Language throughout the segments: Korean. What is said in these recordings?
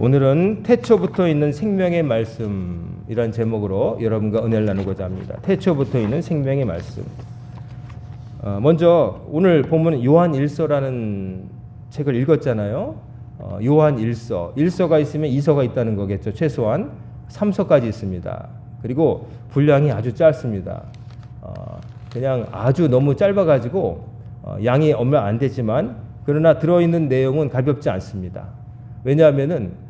오늘은 태초부터 있는 생명의 말씀이란 제목으로 여러분과 은혜를 나누고자 합니다. 태초부터 있는 생명의 말씀. 먼저 오늘 본문은 요한 1서라는 책을 읽었잖아요. 요한 1서. 1서가 있으면 2서가 있다는 거겠죠. 최소한 3서까지 있습니다. 그리고 분량이 아주 짧습니다. 그냥 아주 너무 짧아가지고 양이 얼마 안 되지만 그러나 들어있는 내용은 가볍지 않습니다. 왜냐하면은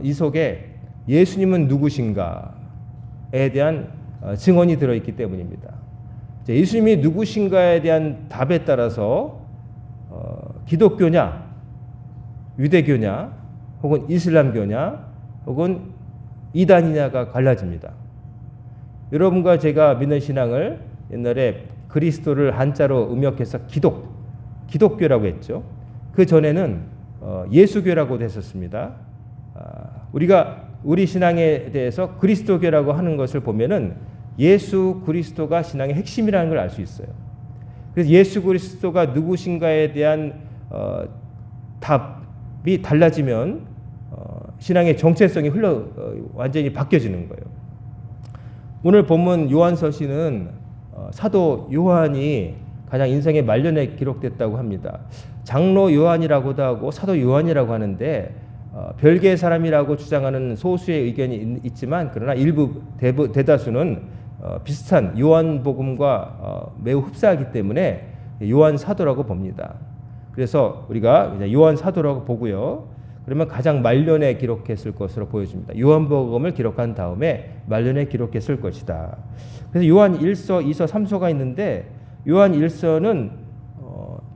이 속에 예수님은 누구신가에 대한 증언이 들어있기 때문입니다. 예수님이 누구신가에 대한 답에 따라서 기독교냐, 유대교냐, 혹은 이슬람교냐, 혹은 이단이냐가 갈라집니다. 여러분과 제가 믿는 신앙을 옛날에 그리스도를 한자로 음역해서 기독교라고 했죠. 그 전에는 예수교라고 했었습니다. 우리 신앙에 대해서 그리스도교라고 하는 것을 보면은 예수 그리스도가 신앙의 핵심이라는 걸 알 수 있어요. 그래서 예수 그리스도가 누구신가에 대한 답이 달라지면 신앙의 정체성이 완전히 바뀌어지는 거예요. 오늘 본문 요한서신은 사도 요한이 가장 인생의 말년에 기록됐다고 합니다. 장로 요한이라고도 하고 사도 요한이라고 하는데 별개의 사람이라고 주장하는 소수의 의견이 있지만 그러나 대다수는 비슷한 요한복음과 매우 흡사하기 때문에 요한 사도라고 봅니다. 그래서 우리가 그냥 요한 사도라고 보고요. 그러면 가장 말년에 기록했을 것으로 보여집니다. 요한복음을 기록한 다음에 말년에 기록했을 것이다. 그래서 요한 1서, 2서, 3서가 있는데 요한 1서는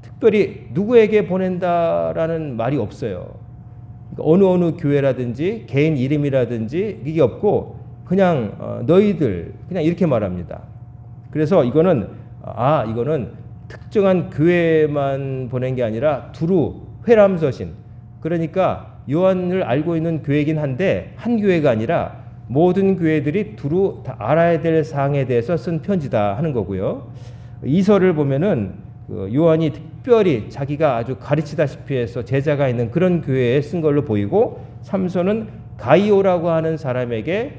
특별히 누구에게 보낸다라는 말이 없어요. 그러니까 어느 교회라든지 개인 이름이라든지 이게 없고 그냥 너희들 그냥 이렇게 말합니다. 그래서 이거는 특정한 교회만 보낸 게 아니라 두루 회람서신, 그러니까 요한을 알고 있는 교회이긴 한데 한 교회가 아니라 모든 교회들이 두루 다 알아야 될 사항에 대해서 쓴 편지다 하는 거고요. 이서를 보면은 요한이 특별히 자기가 아주 가르치다시피 해서 제자가 있는 그런 교회에 쓴 걸로 보이고, 3서는 가이오라고 하는 사람에게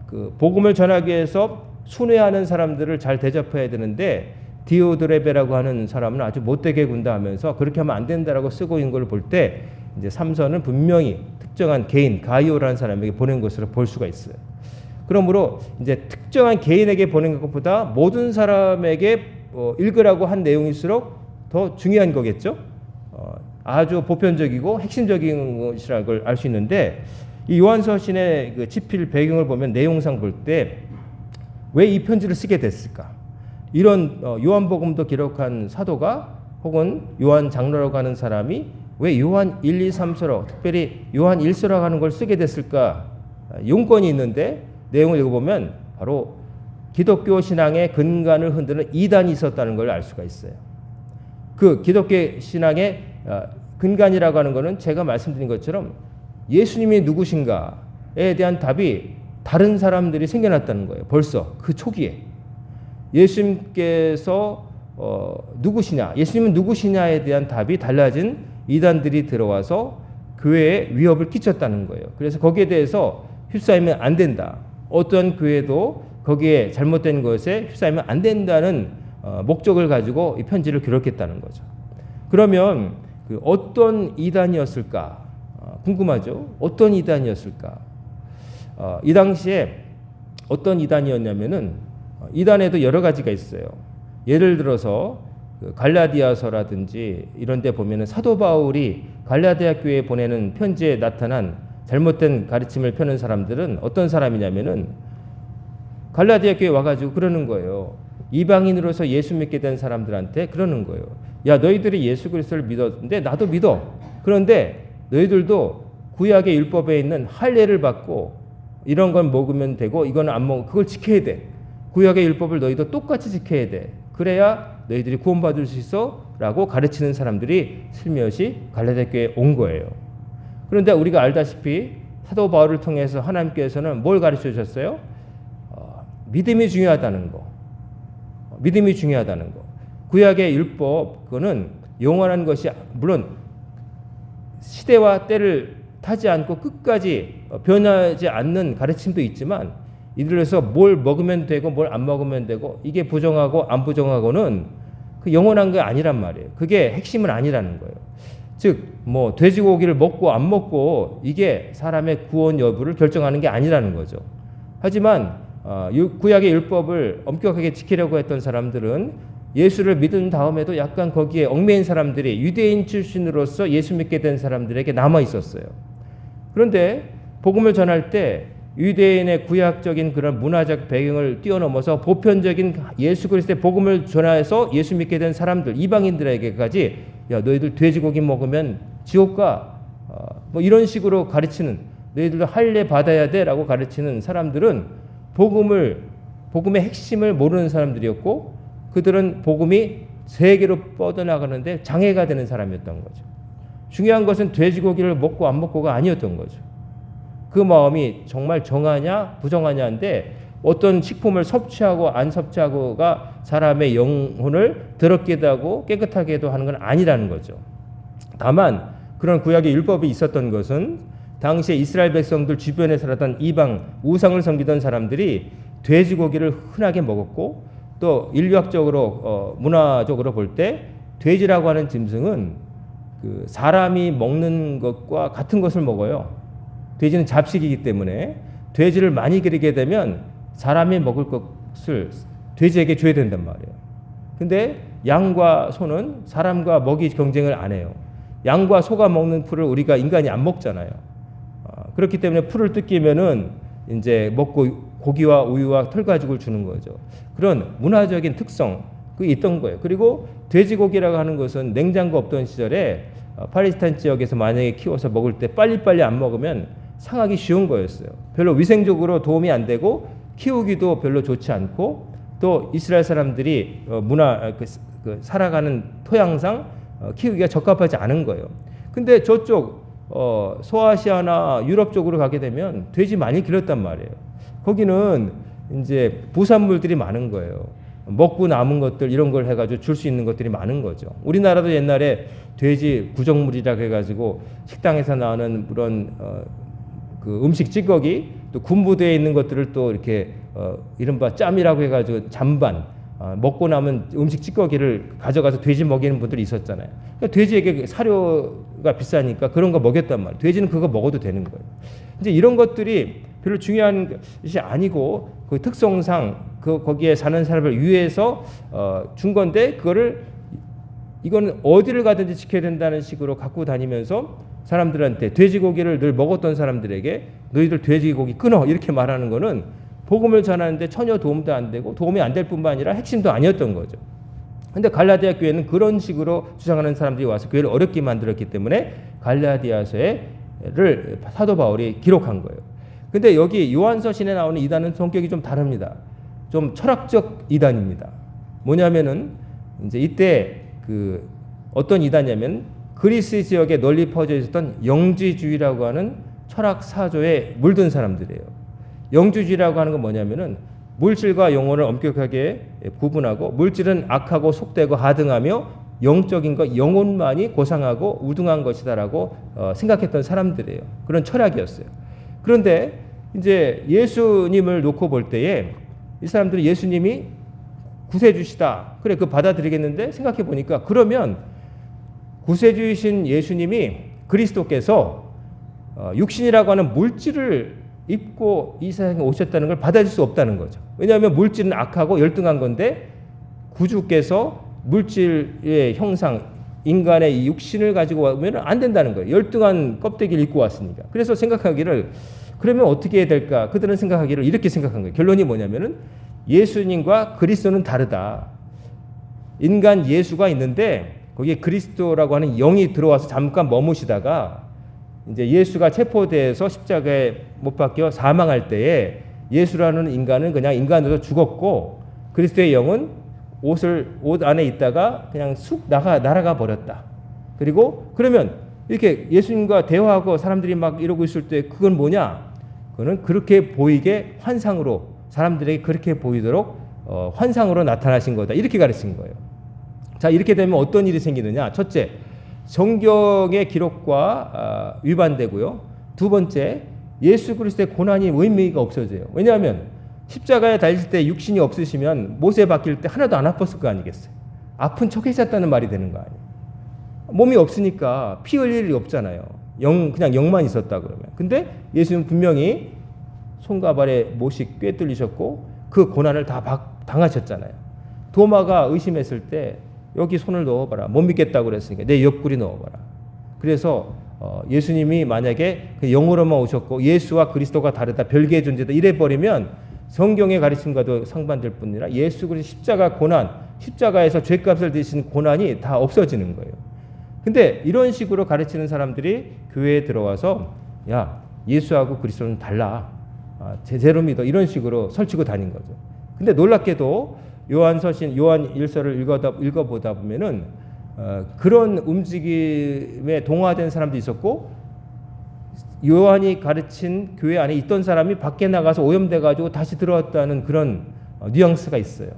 그 복음을 전하기 위해서 순회하는 사람들을 잘 대접해야 되는데 디오드레베라고 하는 사람은 아주 못되게 군다 하면서 그렇게 하면 안 된다라고 쓰고 있는 걸 볼 때 이제 3서는 분명히 특정한 개인 가이오라는 사람에게 보낸 것으로 볼 수가 있어요. 그러므로 이제 특정한 개인에게 보낸 것보다 모든 사람에게 읽으라고 한 내용일수록 더 중요한 거겠죠. 아주 보편적이고 핵심적인 것이라는 걸 알 수 있는데 이 요한서신의 그 집필 배경을 보면 내용상 볼 때 왜 이 편지를 쓰게 됐을까? 이런 요한복음도 기록한 사도가 혹은 요한 장로라고 하는 사람이 왜 요한 1, 2, 3서로 특별히 요한 1서라고 하는 걸 쓰게 됐을까? 용건이 있는데 내용을 읽어보면 바로 기독교 신앙의 근간을 흔드는 이단이 있었다는 걸 알 수가 있어요. 그 기독교 신앙의 근간이라고 하는 것은 제가 말씀드린 것처럼 예수님이 누구신가에 대한 답이 다른 사람들이 생겨났다는 거예요. 벌써 그 초기에. 예수님께서 누구시냐, 예수님은 누구시냐에 대한 답이 달라진 이단들이 들어와서 교회에 위협을 끼쳤다는 거예요. 그래서 거기에 대해서 휩싸이면 안 된다. 어떤 교회도 거기에 잘못된 것에 휩싸이면 안 된다는 목적을 가지고 이 편지를 기록했다는 거죠. 그러면 어떤 이단이었을까 궁금하죠? 어떤 이단이었을까? 이 당시에 어떤 이단이었냐면은 이단에도 여러 가지가 있어요. 예를 들어서 갈라디아서라든지 이런 데 보면은 사도 바울이 갈라디아 교회에 보내는 편지에 나타난 잘못된 가르침을 펴는 사람들은 어떤 사람이냐면은 갈라디아 교회에 와가지고 그러는 거예요. 이방인으로서 예수 믿게 된 사람들한테 그러는 거예요. 야, 너희들이 예수 그리스도를 믿었는데 나도 믿어. 그런데 너희들도 구약의 율법에 있는 할례를 받고 이런 건 먹으면 되고 이건 안 먹고 그걸 지켜야 돼. 구약의 율법을 너희도 똑같이 지켜야 돼. 그래야 너희들이 구원받을 수 있어 라고 가르치는 사람들이 슬며시 갈라디아 교회에 온 거예요. 그런데 우리가 알다시피 사도 바울을 통해서 하나님께서는 뭘 가르쳐 주셨어요? 믿음이 중요하다는 거. 믿음이 중요하다는 거. 구약의 율법, 그거는 영원한 것이 물론 시대와 때를 타지 않고 끝까지 변하지 않는 가르침도 있지만 이들에서 뭘 먹으면 되고 뭘 안 먹으면 되고 이게 부정하고 안 부정하고는 그 영원한 게 아니란 말이에요. 그게 핵심은 아니라는 거예요. 즉, 뭐 돼지고기를 먹고 안 먹고 이게 사람의 구원 여부를 결정하는 게 아니라는 거죠. 하지만 구약의 율법을 엄격하게 지키려고 했던 사람들은 예수를 믿은 다음에도 약간 거기에 얽매인 사람들이 유대인 출신으로서 예수 믿게 된 사람들에게 남아 있었어요. 그런데 복음을 전할 때 유대인의 구약적인 그런 문화적 배경을 뛰어넘어서 보편적인 예수 그리스도의 복음을 전해서 예수 믿게 된 사람들, 이방인들에게까지 야, 너희들 돼지고기 먹으면 지옥 가. 뭐 이런 식으로 가르치는, 너희들도 할례 받아야 돼라고 가르치는 사람들은 복음의 핵심을 모르는 사람들이었고 그들은 복음이 세계로 뻗어나가는데 장애가 되는 사람이었던 거죠. 중요한 것은 돼지고기를 먹고 안 먹고가 아니었던 거죠. 그 마음이 정말 정하냐 부정하냐인데 어떤 식품을 섭취하고 안 섭취하고가 사람의 영혼을 더럽게도 하고 깨끗하게도 하는 건 아니라는 거죠. 다만 그런 구약의 율법이 있었던 것은 당시에 이스라엘 백성들 주변에 살았던 이방 우상을 섬기던 사람들이 돼지고기를 흔하게 먹었고 또 인류학적으로 문화적으로 볼 때 돼지라고 하는 짐승은 그 사람이 먹는 것과 같은 것을 먹어요. 돼지는 잡식이기 때문에 돼지를 많이 기르게 되면 사람이 먹을 것을 돼지에게 줘야 된단 말이에요. 근데 양과 소는 사람과 먹이 경쟁을 안 해요. 양과 소가 먹는 풀을 우리가 인간이 안 먹잖아요. 그렇기 때문에 풀을 뜯기면은 이제 먹고 고기와 우유와 털가죽을 주는 거죠. 그런 문화적인 특성 그게 있던 거예요. 그리고 돼지고기라고 하는 것은 냉장고 없던 시절에 팔레스타인 지역에서 만약에 키워서 먹을 때 빨리빨리 안 먹으면 상하기 쉬운 거였어요. 별로 위생적으로 도움이 안 되고 키우기도 별로 좋지 않고 또 이스라엘 사람들이 살아가는 토양상 키우기가 적합하지 않은 거예요. 근데 저쪽 소아시아나 유럽 쪽으로 가게 되면 돼지 많이 길렀단 말이에요. 거기는 이제 부산물들이 많은 거예요. 먹고 남은 것들 이런 걸 해가지고 줄 수 있는 것들이 많은 거죠. 우리나라도 옛날에 돼지 구정물이라고 해가지고 식당에서 나오는 그런 그 음식 찌꺼기 또 군부대에 있는 것들을 또 이렇게 이른바 짬이라고 해가지고 잔반 먹고 남은 음식 찌꺼기를 가져가서 돼지 먹이는 분들이 있었잖아요. 그러니까 돼지에게 사료가 비싸니까 그런 거 먹였단 말이에요. 돼지는 그거 먹어도 되는 거예요. 이제 이런 것들이 별로 중요한 것이 아니고 그 특성상 거기에 사는 사람을 위해서 준 건데 그거를 이거는 어디를 가든지 지켜야 된다는 식으로 갖고 다니면서 사람들한테 돼지고기를 늘 먹었던 사람들에게 너희들 돼지고기 끊어 이렇게 말하는 거는 복음을 전하는데 전혀 도움도 안 되고 도움이 안 될 뿐만 아니라 핵심도 아니었던 거죠. 근데 갈라디아 교회는 그런 식으로 주장하는 사람들이 와서 교회를 어렵게 만들었기 때문에 갈라디아서를 사도 바울이 기록한 거예요. 근데 여기 요한서신에 나오는 이단은 성격이 좀 다릅니다. 좀 철학적 이단입니다. 뭐냐면은 이제 이때 그 어떤 이단이냐면 그리스 지역에 널리 퍼져 있었던 영지주의라고 하는 철학 사조에 물든 사람들이에요. 영지주의라고 하는 건 뭐냐면은 물질과 영혼을 엄격하게 구분하고 물질은 악하고 속되고 하등하며 영적인 것 영혼만이 고상하고 우등한 것이다라고 생각했던 사람들이에요. 그런 철학이었어요. 그런데 이제 예수님을 놓고 볼 때에 이 사람들이 예수님이 구세주시다. 그래 그 받아들이겠는데 생각해 보니까 그러면 구세주이신 예수님이 그리스도께서 육신이라고 하는 물질을 입고 이 세상에 오셨다는 걸 받아들일 수 없다는 거죠. 왜냐하면 물질은 악하고 열등한 건데 구주께서 물질의 형상 인간의 이 육신을 가지고 오면 안 된다는 거예요. 열등한 껍데기를 입고 왔으니까. 그래서 생각하기를 그러면 어떻게 해야 될까? 그들은 생각하기를 이렇게 생각한 거예요. 결론이 뭐냐면은 예수님과 그리스도는 다르다. 인간 예수가 있는데 거기에 그리스도라고 하는 영이 들어와서 잠깐 머무시다가 이제 예수가 체포돼서 십자가에 못 박혀 사망할 때에 예수라는 인간은 그냥 인간으로 죽었고 그리스도의 영은 옷 안에 있다가 그냥 쑥 날아가 버렸다. 그리고 그러면 이렇게 예수님과 대화하고 사람들이 막 이러고 있을 때 그건 뭐냐? 그거는 그렇게 보이게 환상으로 사람들에게 그렇게 보이도록 환상으로 나타나신 거다. 이렇게 가르친 거예요. 자, 이렇게 되면 어떤 일이 생기느냐? 첫째, 성경의 기록과 위반되고요. 두 번째, 예수 그리스도의 고난이 의미가 없어져요. 왜냐하면 십자가에 달릴 때 육신이 없으시면 못에 박힐 때 하나도 안 아팠을 거 아니겠어요. 아픈 척 하셨다는 말이 되는 거 아니에요. 몸이 없으니까 피 흘릴 일이 없잖아요. 그냥 영만 있었다 그러면. 근데 예수님은 분명히 손과 발에 못이 꿰뚫리셨고 그 고난을 다 당하셨잖아요. 도마가 의심했을 때 여기 손을 넣어봐라. 못 믿겠다고 그랬으니까 내 옆구리 넣어봐라. 그래서 예수님이 만약에 그 영으로만 오셨고 예수와 그리스도가 다르다, 별개의 존재다 이래버리면 성경의 가르침과도 상반될 뿐 아니라 예수 그리스도 십자가 고난, 십자가에서 죄값을 지신 고난이 다 없어지는 거예요. 근데 이런 식으로 가르치는 사람들이 교회에 들어와서 야, 예수하고 그리스도는 달라. 제대로 믿어. 이런 식으로 설치고 다닌 거죠. 근데 놀랍게도 요한 1서를 읽어보다 보면은 그런 움직임에 동화된 사람도 있었고 요한이 가르친 교회 안에 있던 사람이 밖에 나가서 오염돼가지고 다시 들어왔다는 그런 뉘앙스가 있어요.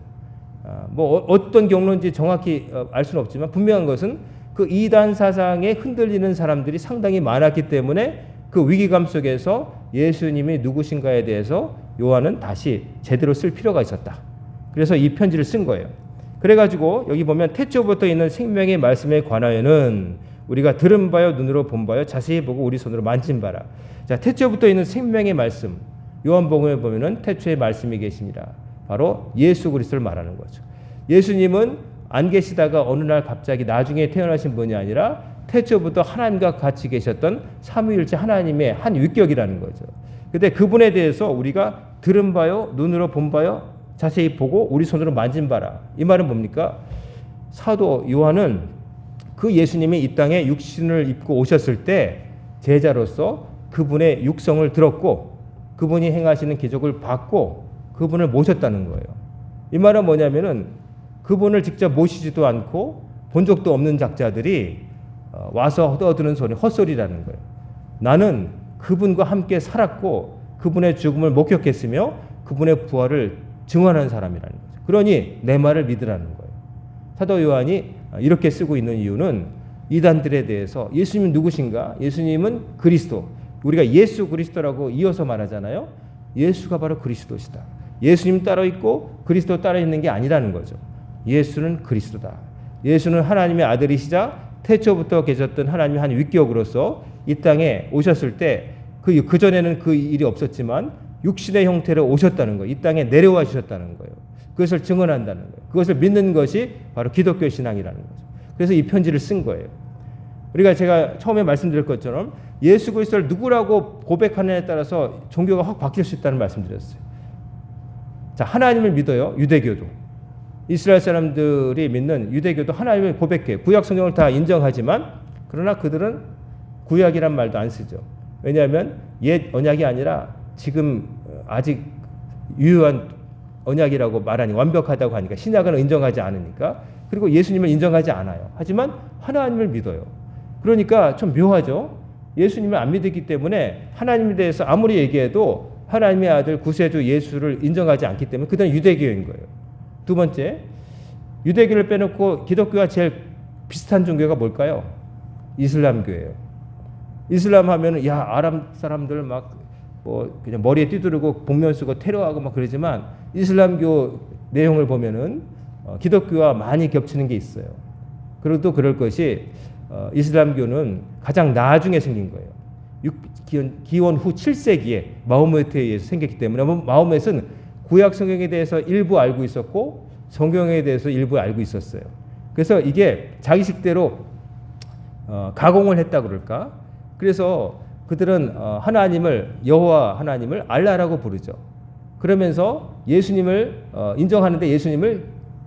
뭐 어떤 경로인지 정확히 알 수는 없지만 분명한 것은 그 이단 사상에 흔들리는 사람들이 상당히 많았기 때문에 그 위기감 속에서 예수님이 누구신가에 대해서 요한은 다시 제대로 쓸 필요가 있었다. 그래서 이 편지를 쓴 거예요. 그래가지고 여기 보면 태초부터 있는 생명의 말씀에 관하여는 우리가 들은 바요, 눈으로 본 바요, 자세히 보고 우리 손으로 만진 바라. 자, 태초부터 있는 생명의 말씀. 요한복음에 보면은 태초에 말씀이 계십니다. 바로 예수 그리스도를 말하는 거죠. 예수님은 안 계시다가 어느 날 갑자기 나중에 태어나신 분이 아니라 태초부터 하나님과 같이 계셨던 삼위일체 하나님의 한 위격이라는 거죠. 근데 그분에 대해서 우리가 들은 바요, 눈으로 본 바요, 자세히 보고 우리 손으로 만진 바라. 이 말은 뭡니까? 사도 요한은 그 예수님이 이 땅에 육신을 입고 오셨을 때 제자로서 그분의 육성을 들었고 그분이 행하시는 기적을 봤고 그분을 모셨다는 거예요. 이 말은 뭐냐면은 그분을 직접 모시지도 않고 본 적도 없는 작자들이 와서 떠드는 소리, 헛소리라는 거예요. 나는 그분과 함께 살았고 그분의 죽음을 목격했으며 그분의 부활을 증언한 사람이라는 거죠. 그러니 내 말을 믿으라는 거예요. 사도 요한이 이렇게 쓰고 있는 이유는 이단들에 대해서 예수님은 누구신가? 예수님은 그리스도. 우리가 예수 그리스도라고 이어서 말하잖아요. 예수가 바로 그리스도시다. 예수님 따로 있고 그리스도 따로 있는 게 아니라는 거죠. 예수는 그리스도다. 예수는 하나님의 아들이시자 태초부터 계셨던 하나님의 한 위격으로서 이 땅에 오셨을 때 그전에는 그 일이 없었지만 육신의 형태로 오셨다는 거예요. 이 땅에 내려와 주셨다는 거예요. 그것을 증언한다는 거예요. 그것을 믿는 것이 바로 기독교 신앙이라는 거죠. 그래서 이 편지를 쓴 거예요. 우리가 제가 처음에 말씀드릴 것처럼 예수 그리스도를 누구라고 고백하느냐에 따라서 종교가 확 바뀔 수 있다는 말씀드렸어요. 자, 하나님을 믿어요. 유대교도. 이스라엘 사람들이 믿는 유대교도 하나님을 고백해요. 구약 성경을 다 인정하지만 그러나 그들은 구약이란 말도 안 쓰죠. 왜냐하면 옛 언약이 아니라 지금 아직 유효한 언약이라고 말하니 완벽하다고 하니까 신약은 인정하지 않으니까 그리고 예수님을 인정하지 않아요. 하지만 하나님을 믿어요. 그러니까 좀 묘하죠. 예수님을 안 믿었기 때문에 하나님에 대해서 아무리 얘기해도 하나님의 아들 구세주 예수를 인정하지 않기 때문에 그들은 유대교인 거예요. 두 번째, 유대교를 빼놓고 기독교와 제일 비슷한 종교가 뭘까요? 이슬람교예요. 이슬람 하면은 야 아랍 사람들 막 뭐 그냥 머리에 띠두르고 복면 쓰고 테러하고 막 그러지만 이슬람교 내용을 보면은 기독교와 많이 겹치는 게 있어요. 그리고 또 그럴 것이 이슬람교는 가장 나중에 생긴 거예요. 기원 후 7세기에 마호메트에 의해서 생겼기 때문에 마호메트는 구약 성경에 대해서 일부 알고 있었고 성경에 대해서 일부 알고 있었어요. 그래서 이게 자기식대로 가공을 했다 그럴까? 그래서 그들은 하나님을 여호와 하나님을 알라라고 부르죠. 그러면서 예수님을 인정하는데 예수님을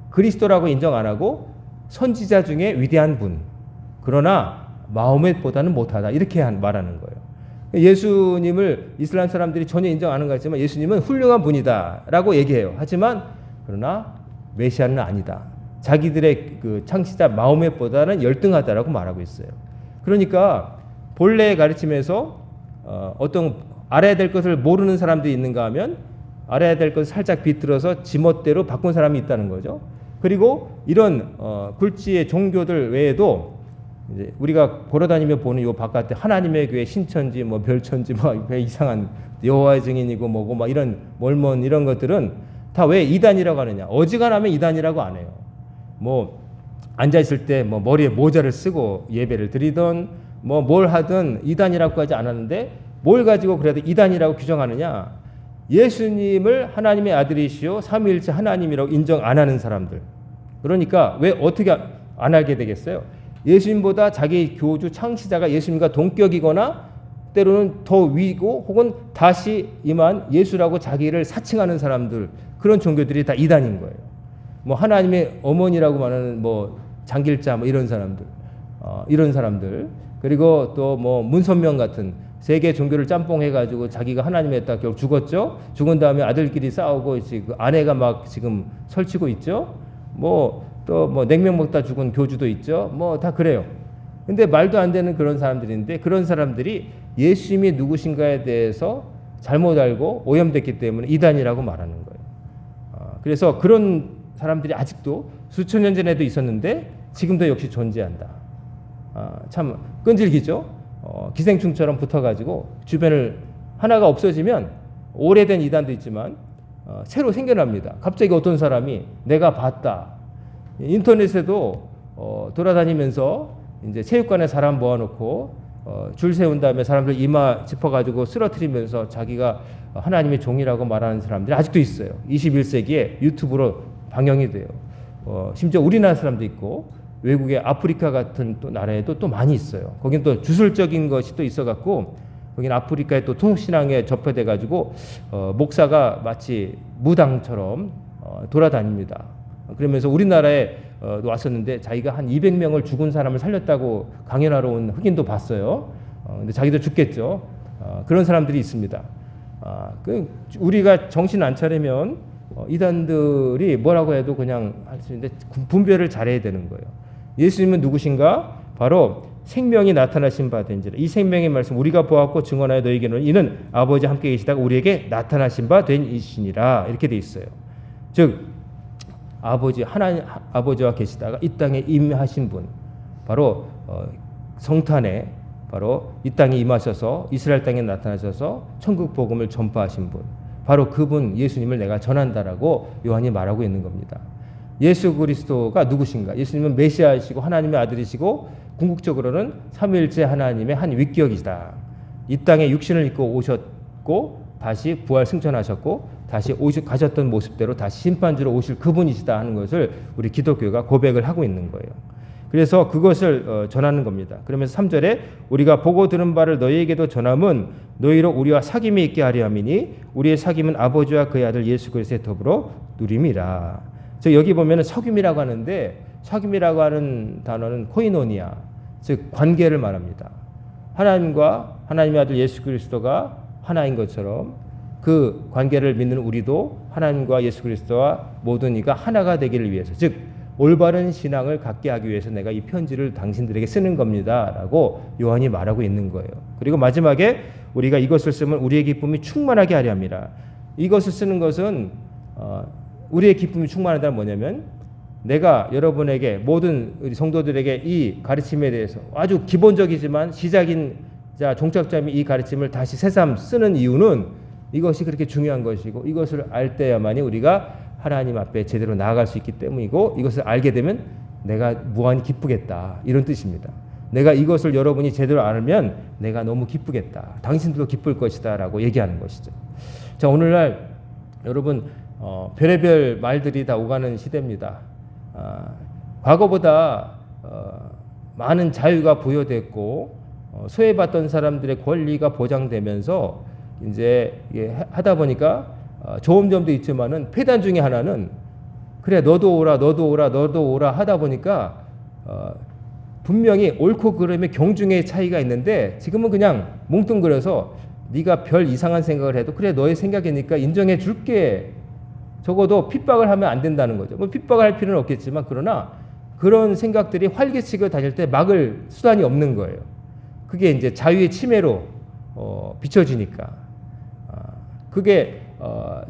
그리스도라고 인정 안 하고 선지자 중에 위대한 분. 그러나 마호멧보다는 못하다 이렇게 말하는 거예요. 예수님을 이슬람 사람들이 전혀 인정 안 하는 것 같지만 예수님은 훌륭한 분이다라고 얘기해요. 하지만 그러나 메시아는 아니다. 자기들의 그 창시자 마호멧보다는 열등하다라고 말하고 있어요. 그러니까 본래의 가르침에서 어떤 알아야 될 것을 모르는 사람들이 있는가 하면 알아야 될 것을 살짝 비틀어서 지멋대로 바꾼 사람이 있다는 거죠. 그리고 이런 굴지의 종교들 외에도 이제 우리가 걸어다니며 보는 요 바깥에 하나님의 교회 신천지 뭐 별천지 뭐 이상한 여호와의 증인이고 뭐고 막 이런 몰몬 이런 것들은 다 왜 이단이라고 하느냐? 어지간하면 이단이라고 안 해요. 뭐 앉아 있을 때 뭐 머리에 모자를 쓰고 예배를 드리던 뭐 뭘 하든 이단이라고 하지 않았는데 뭘 가지고 그래도 이단이라고 규정하느냐? 예수님을 하나님의 아들이시오 삼위일체 하나님이라고 인정 안 하는 사람들. 그러니까 왜 어떻게 안 알게 되겠어요? 예수님보다 자기 교주 창시자가 예수님과 동격이거나 때로는 더 위고 혹은 다시 임한 예수라고 자기를 사칭하는 사람들, 그런 종교들이 다 이단인 거예요. 뭐 하나님의 어머니라고 말하는 뭐 장길자 뭐 이런 사람들 그리고 또 뭐 문선명 같은 세계 종교를 짬뽕해가지고 자기가 하나님이었다 결국 죽었죠. 죽은 다음에 아들끼리 싸우고 이제 그 아내가 막 지금 설치고 있죠. 뭐 또 뭐 냉면 먹다 죽은 교주도 있죠. 뭐 다 그래요. 근데 말도 안 되는 그런 사람들인데 그런 사람들이 예수님이 누구신가에 대해서 잘못 알고 오염됐기 때문에 이단이라고 말하는 거예요. 그래서 그런 사람들이 아직도 수천 년 전에도 있었는데 지금도 역시 존재한다. 참 끈질기죠. 기생충처럼 붙어가지고 주변을 하나가 없어지면 오래된 이단도 있지만 새로 생겨납니다. 갑자기 어떤 사람이 내가 봤다. 인터넷에도 돌아다니면서 이제 체육관에 사람 모아놓고 줄 세운 다음에 사람들 이마 짚어가지고 쓰러뜨리면서 자기가 하나님의 종이라고 말하는 사람들이 아직도 있어요. 21세기에 유튜브로 방영이 돼요. 심지어 우리나라 사람도 있고 외국의 아프리카 같은 또 나라에도 또 많이 있어요. 거긴 또 주술적인 것이 또 있어갖고 거긴 아프리카의 또 통신앙에 접해돼가지고 목사가 마치 무당처럼 돌아다닙니다. 그러면서 우리나라에 왔었는데 자기가 한 200명을 죽은 사람을 살렸다고 강연하러 온 흑인도 봤어요. 근데 자기도 죽겠죠. 그런 사람들이 있습니다. 우리가 정신 안 차리면 이단들이 뭐라고 해도 그냥 할 수 있는데 분별을 잘해야 되는 거예요. 예수님은 누구신가? 바로 생명이 나타나신 바 된지라. 이 생명의 말씀 우리가 보았고 증언하여 너희에게는 이는 아버지 함께 계시다가 우리에게 나타나신 바 된 이시니라. 이렇게 돼 있어요. 즉 아버지 하나님 아버지와 계시다가 이 땅에 임하신 분, 바로 성탄에 바로 이 땅에 임하셔서 이스라엘 땅에 나타나셔서 천국 복음을 전파하신 분, 바로 그분 예수님을 내가 전한다라고 요한이 말하고 있는 겁니다. 예수 그리스도가 누구신가? 예수님은 메시아이시고 하나님의 아들이시고 궁극적으로는 삼위일체 하나님의 한 위격이시다. 이 땅에 육신을 입고 오셨고 다시 부활 승천하셨고 다시 가셨던 모습대로 다시 심판주로 오실 그분이시다 하는 것을 우리 기독교가 고백을 하고 있는 거예요. 그래서 그것을 전하는 겁니다. 그러면서 3절에 우리가 보고 들은 바를 너희에게도 전함은 너희로 우리와 사귐이 있게 하려 함이니 우리의 사귐은 아버지와 그의 아들 예수 그리스도의 더불어 누림이라. 저 여기 보면은 사귐이라고 하는데 사귐이라고 하는 단어는 코이노니아, 즉 관계를 말합니다. 하나님과 하나님의 아들 예수 그리스도가 하나인 것처럼 그 관계를 믿는 우리도 하나님과 예수 그리스도와 모든 이가 하나가 되기를 위해서, 즉 올바른 신앙을 갖게 하기 위해서 내가 이 편지를 당신들에게 쓰는 겁니다 라고 요한이 말하고 있는 거예요. 그리고 마지막에 우리가 이것을 쓰면 우리의 기쁨이 충만하게 하려 합니다. 이것을 쓰는 것은 우리의 기쁨이 충만하다는 뭐냐면 내가 여러분에게 모든 우리 성도들에게 이 가르침에 대해서 아주 기본적이지만 시작인 종착점이 이 가르침을 다시 새삼 쓰는 이유는 이것이 그렇게 중요한 것이고 이것을 알 때야만이 우리가 하나님 앞에 제대로 나아갈 수 있기 때문이고 이것을 알게 되면 내가 무한히 기쁘겠다 이런 뜻입니다. 내가 이것을 여러분이 제대로 알면 내가 너무 기쁘겠다. 당신들도 기쁠 것이다 라고 얘기하는 것이죠. 자, 오늘날 여러분 별의별 말들이 다 오가는 시대입니다. 과거보다 많은 자유가 부여됐고 소외받던 사람들의 권리가 보장되면서 이제 하다 보니까 좋은 점도 있지만은 폐단 중에 하나는 그래 너도 오라 하다 보니까 분명히 옳고 그름의 경중의 차이가 있는데 지금은 그냥 뭉뚱그려서 네가 별 이상한 생각을 해도 그래 너의 생각이니까 인정해 줄게. 적어도 핍박을 하면 안 된다는 거죠. 뭐 핍박을 할 필요는 없겠지만 그러나 그런 생각들이 활개치고 다닐 때 막을 수단이 없는 거예요. 그게 이제 자유의 침해로 비춰지니까 그게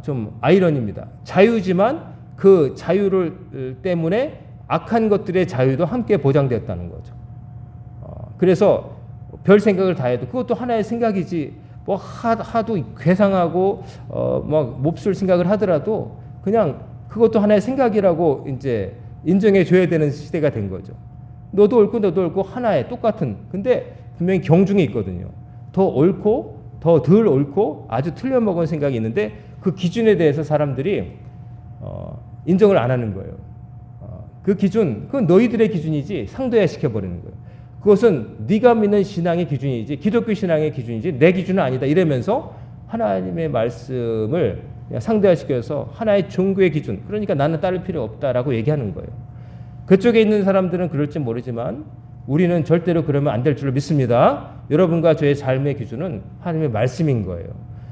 좀 아이러니입니다. 자유지만 그 자유를 때문에 악한 것들의 자유도 함께 보장되었다는 거죠. 그래서 별 생각을 다 해도 그것도 하나의 생각이지 뭐 하도 괴상하고 막 몹쓸 생각을 하더라도 그냥 그것도 하나의 생각이라고 이제 인정해 줘야 되는 시대가 된 거죠. 너도 옳고 너도 옳고 하나의 똑같은. 근데 분명히 경중이 있거든요. 더 옳고 더 덜 옳고 아주 틀려먹은 생각이 있는데 그 기준에 대해서 사람들이 인정을 안 하는 거예요. 그 기준, 그건 너희들의 기준이지 상도야 시켜버리는 거예요. 그것은 네가 믿는 신앙의 기준이지 기독교 신앙의 기준이지 내 기준은 아니다 이러면서 하나님의 말씀을 상대화시켜서 하나의 종교의 기준, 그러니까 나는 따를 필요 없다라고 얘기하는 거예요. 그쪽에 있는 사람들은 그럴지 모르지만 우리는 절대로 그러면 안 될 줄로 믿습니다. 여러분과 저의 삶의 기준은 하나님의 말씀인 거예요.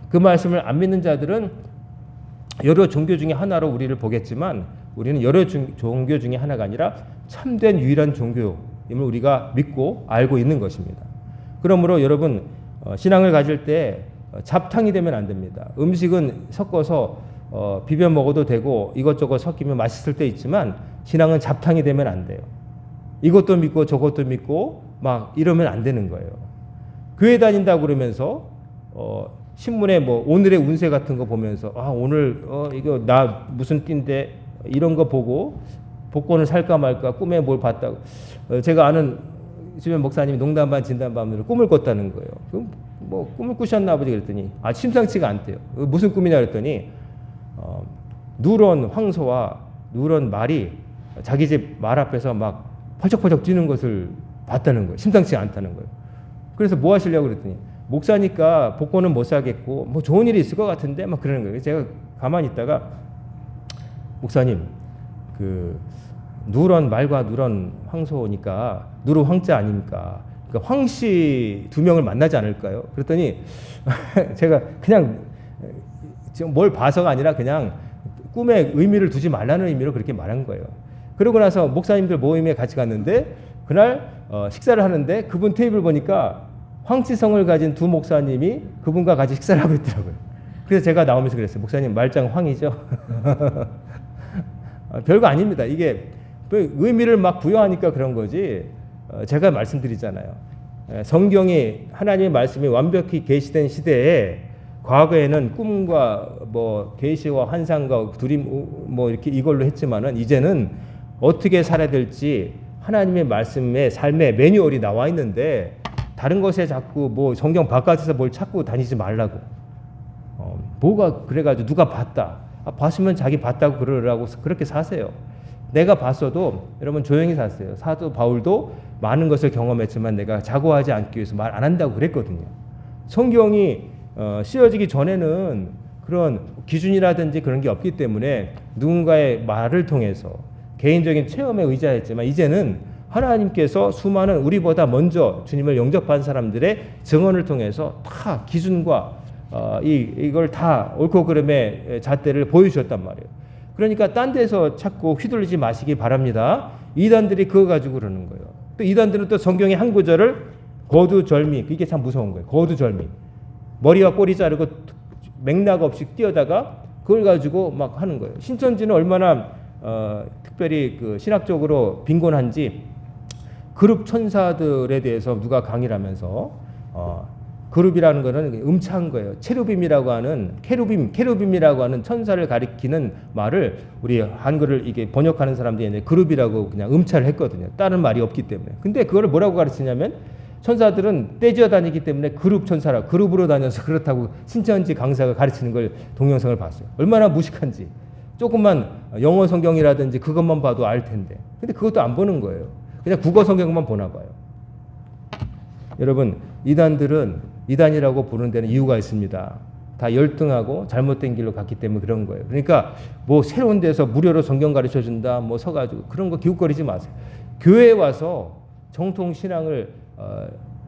그 말씀을 안 믿는 자들은 여러 종교 중에 하나로 우리를 보겠지만 우리는 여러 종교 중에 하나가 아니라 참된 유일한 종교임을 우리가 믿고 알고 있는 것입니다. 그러므로 여러분 신앙을 가질 때 잡탕이 되면 안 됩니다. 음식은 섞어서 비벼 먹어도 되고 이것저것 섞이면 맛있을 때 있지만 신앙은 잡탕이 되면 안 돼요. 이것도 믿고 저것도 믿고 막 이러면 안 되는 거예요. 교회 다닌다고 그러면서 신문에 뭐 오늘의 운세 같은 거 보면서 오늘 이거 나 무슨 띠인데 이런 거 보고 복권을 살까 말까 꿈에 뭘 봤다고 제가 아는 주변 목사님이 농담반 진담반으로 꿈을 꿨다는 거예요. 그럼 뭐 꿈을 꾸셨나 보지 그랬더니 심상치가 않대요. 무슨 꿈이냐 그랬더니 누런 황소와 누런 말이 자기 집 말 앞에서 막 펄쩍펄쩍 뛰는 것을 봤다는 거예요. 심상치 않다는 거예요. 그래서 뭐 하시려고 그랬더니 목사니까 복권은 못 사겠고 뭐 좋은 일이 있을 것 같은데 막 그러는 거예요. 제가 가만히 있다가 목사님 그 누런 말과 누런 황소니까 누르 황자 아닙니까? 그러니까 황씨 두 명을 만나지 않을까요? 그랬더니 제가 그냥 지금 뭘 봐서가 아니라 그냥 꿈에 의미를 두지 말라는 의미로 그렇게 말한 거예요. 그러고 나서 목사님들 모임에 같이 갔는데 그날 식사를 하는데 그분 테이블 보니까 황치성을 가진 두 목사님이 그분과 같이 식사를 하고 있더라고요. 그래서 제가 나오면서 그랬어요. 목사님 말짱 황이죠? 별거 아닙니다. 이게 의미를 막 부여하니까 그런 거지. 제가 말씀드리잖아요. 성경이 하나님의 말씀이 완벽히 계시된 시대에 과거에는 꿈과 뭐 계시와 환상과 두림 뭐 이렇게 이걸로 했지만은 이제는 어떻게 살아야 될지 하나님의 말씀에 삶의 매뉴얼이 나와 있는데 다른 것에 자꾸 뭐 성경 바깥에서 뭘 찾고 다니지 말라고. 뭐가 그래가지고 누가 봤다. 봤으면 자기 봤다고 그러라고 그렇게 사세요. 내가 봤어도 여러분 조용히 사세요. 사도 바울도 많은 것을 경험했지만 내가 자고하지 않기 위해서 말 안 한다고 그랬거든요. 성경이 씌워지기 전에는 그런 기준이라든지 그런 게 없기 때문에 누군가의 말을 통해서 개인적인 체험에 의지했지만 이제는 하나님께서 수많은 우리보다 먼저 주님을 영접한 사람들의 증언을 통해서 다 기준과 이걸 다 옳고 그름의 잣대를 보여주셨단 말이에요. 그러니까 딴 데서 찾고 휘둘리지 마시기 바랍니다. 이단들이 그거 가지고 그러는 거예요. 또 이단들은 또 성경의 한 구절을 거두절미, 이게 참 무서운 거예요. 거두절미. 머리와 꼬리 자르고 맥락 없이 뛰어다가 그걸 가지고 막 하는 거예요. 신천지는 얼마나 특별히 그 신학적으로 빈곤한지 그룹 천사들에 대해서 누가 강의를 하면서 그룹이라는 거는 음차한 거예요. 체루빔이라고 하는 케루빔이라고 하는 천사를 가리키는 말을 우리 한글을 이게 번역하는 사람들이 있는데 그룹이라고 그냥 음차를 했거든요. 다른 말이 없기 때문에. 근데 그거를 뭐라고 가르치냐면 천사들은 떼지어 다니기 때문에 그룹 천사라 그룹으로 다녀서 그렇다고 신천지 강사가 가르치는 걸 동영상을 봤어요. 얼마나 무식한지. 조금만 영어 성경이라든지 그것만 봐도 알 텐데. 근데 그것도 안 보는 거예요. 그냥 국어 성경만 보나 봐요. 여러분, 이단들은 이단이라고 부르는 데는 이유가 있습니다. 다 열등하고 잘못된 길로 갔기 때문에 그런 거예요. 그러니까 뭐 새로운 데서 무료로 성경 가르쳐 준다, 뭐 서가지고 그런 거 기웃거리지 마세요. 교회에 와서 정통 신앙을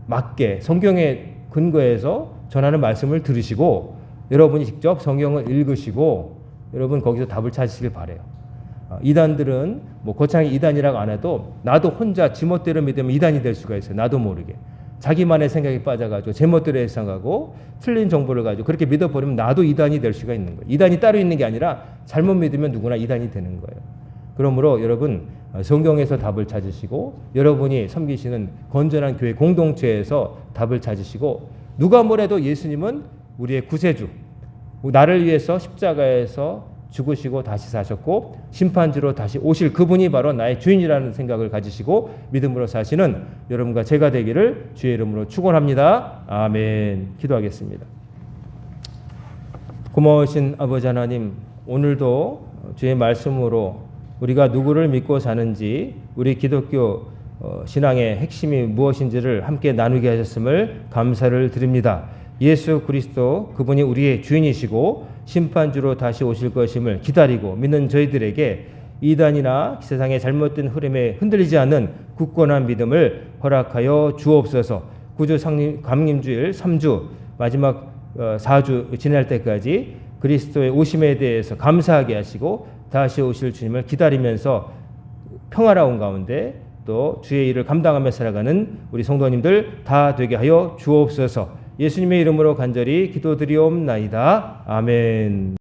맞게 성경에 근거해서 전하는 말씀을 들으시고 여러분이 직접 성경을 읽으시고 여러분 거기서 답을 찾으시길 바래요. 이단들은 뭐 거창히 이단이라고 안 해도 나도 혼자 지멋대로 믿으면 이단이 될 수가 있어요. 나도 모르게. 자기만의 생각에 빠져가지고 제멋대로 해석하고 틀린 정보를 가지고 그렇게 믿어버리면 나도 이단이 될 수가 있는 거예요. 이단이 따로 있는 게 아니라 잘못 믿으면 누구나 이단이 되는 거예요. 그러므로 여러분 성경에서 답을 찾으시고 여러분이 섬기시는 건전한 교회 공동체에서 답을 찾으시고 누가 뭐래도 예수님은 우리의 구세주, 나를 위해서 십자가에서 죽으시고 다시 사셨고 심판주로 다시 오실 그분이 바로 나의 주인이라는 생각을 가지시고 믿음으로 사시는 여러분과 제가 되기를 주의 이름으로 축원합니다. 아멘. 기도하겠습니다. 고마우신 아버지 하나님, 오늘도 주의 말씀으로 우리가 누구를 믿고 사는지, 우리 기독교 신앙의 핵심이 무엇인지를 함께 나누게 하셨음을 감사를 드립니다. 예수 그리스도 그분이 우리의 주인이시고 심판주로 다시 오실 것임을 기다리고 믿는 저희들에게 이단이나 세상의 잘못된 흐름에 흔들리지 않는 굳건한 믿음을 허락하여 주옵소서. 구주 강림주일 3주 마지막 4주 지날 때까지 그리스도의 오심에 대해서 감사하게 하시고 다시 오실 주님을 기다리면서 평화로운 가운데 또 주의 일을 감당하며 살아가는 우리 성도님들 다 되게 하여 주옵소서. 예수님의 이름으로 간절히 기도드리옵나이다. 아멘.